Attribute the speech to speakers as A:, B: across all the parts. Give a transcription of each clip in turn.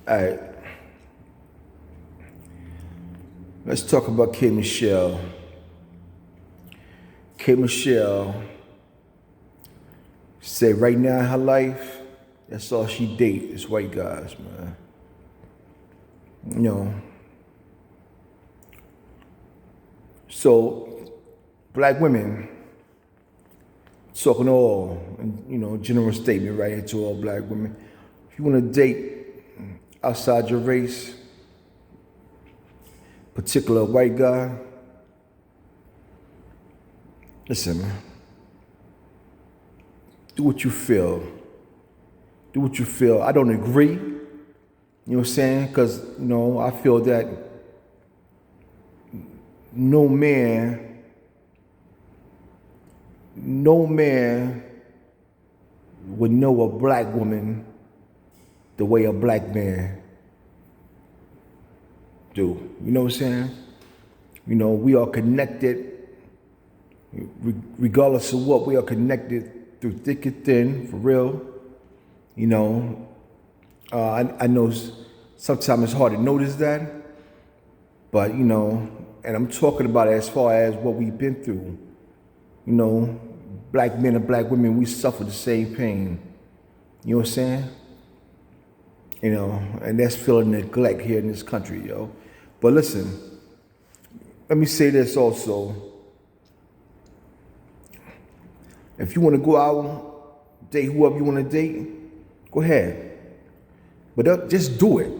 A: All right, let's talk about K.Michelle. K.Michelle said right now in her life, that's all she date is white guys, man. You know, so black women, talking to all, general statement right here to all black women. If you want to date outside your race, particular white guy, listen, man, do what you feel. Do what you feel. I don't agree, you know what I'm saying? Because, I feel that no man would know a black woman the way a black man do. You know what I'm saying? We are connected, regardless of what, we are connected through thick and thin, for real. I know sometimes it's hard to notice that, but, and I'm talking about it as far as what we've been through. Black men and black women, we suffer the same pain. You know what I'm saying? And that's feeling neglect here in this country, yo. But listen, let me say this also. If you want to go out, date whoever you want to date, go ahead. But just do it.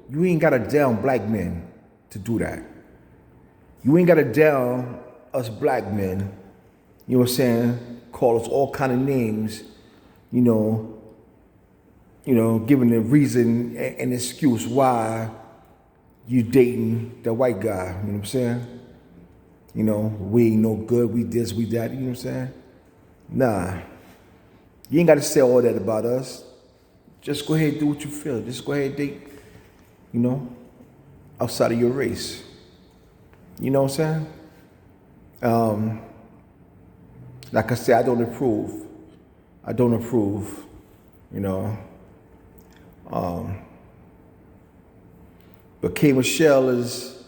A: You ain't got to down black men to do that. You ain't got to down us black men, you know what I'm saying? Call us all kind of names, giving a reason and excuse why you dating the white guy, you know what I'm saying? We ain't no good, we this, we that, you know what I'm saying? Nah, you ain't got to say all that about us. Just go ahead and do what you feel. Just go ahead and date, outside of your race. You know what I'm saying? Like I said, I don't approve. But K.Michelle is,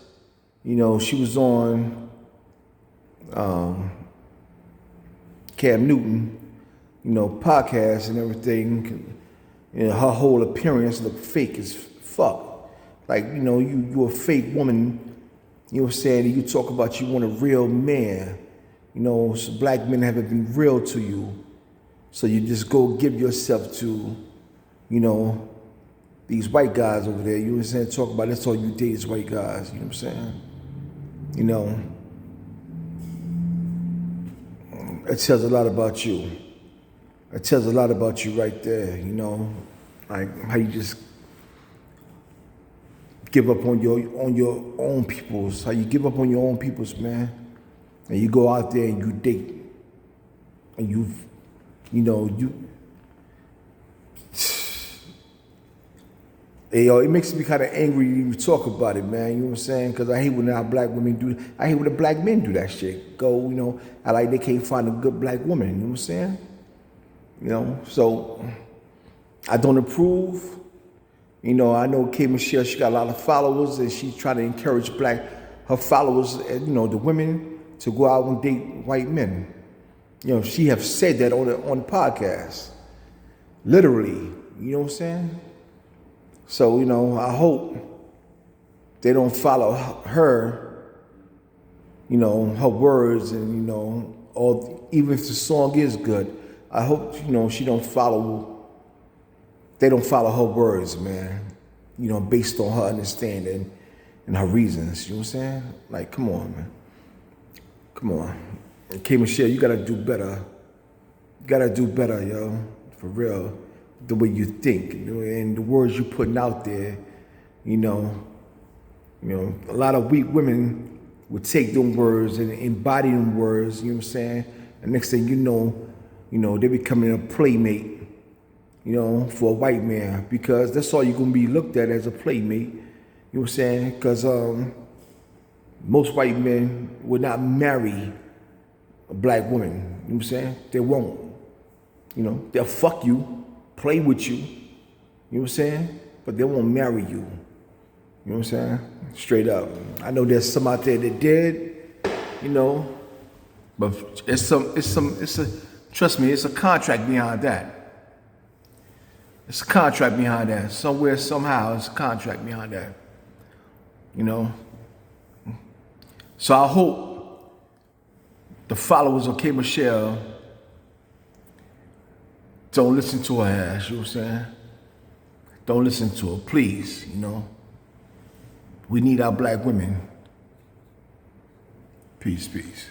A: she was on Cam Newton, podcast and everything. Her whole appearance looked fake as fuck. Like, you a fake woman, you know what I'm saying? And you talk about you want a real man. So black men haven't been real to you. So you just go give yourself to, these white guys over there. You know what I'm saying? Talk about that's all you date is white guys. You know what I'm saying? It tells a lot about you. It tells a lot about you right there, like how you just give up on your own peoples, how you give up on your own peoples, man. And you go out there and you date. And you hey, yo, it makes me kind of angry to even talk about it, man. You know what I'm saying? Because I hate when our black women do. I hate when the black men do that shit. Go, I like they can't find a good black woman. You know what I'm saying? So I don't approve. I know K.Michelle, she got a lot of followers, and she's trying to encourage her followers, the women, to go out and date white men. She have said that on the podcast, literally. You know what I'm saying? So I hope they don't follow her, her words, and or even if the song is good, I hope she don't follow. They don't follow her words, man. Based on her understanding and her reasons. You know what I'm saying? Like, come on, man. Come on. And K.Michelle, you gotta do better. You gotta do better, yo. For real. The way you think, and the words you're putting out there, a lot of weak women would take them words and embody them words, you know what I'm saying? And next thing you know, they becoming a playmate, for a white man, because that's all you're gonna be looked at as a playmate, you know what I'm saying? Because most white men would not marry a black woman, you know what I'm saying? They won't. They'll fuck you, play with you, you know what I'm saying? but they won't marry you. You know what I'm saying? Straight up. I know there's some out there that did, you know, but trust me, it's a contract behind that. It's a contract behind that. Somewhere, somehow, it's a contract behind that. You know? So I hope the followers of K.Michelle don't listen to her ass, you know what I'm saying? Don't listen to her, please, you know? We need our black women. Peace, peace.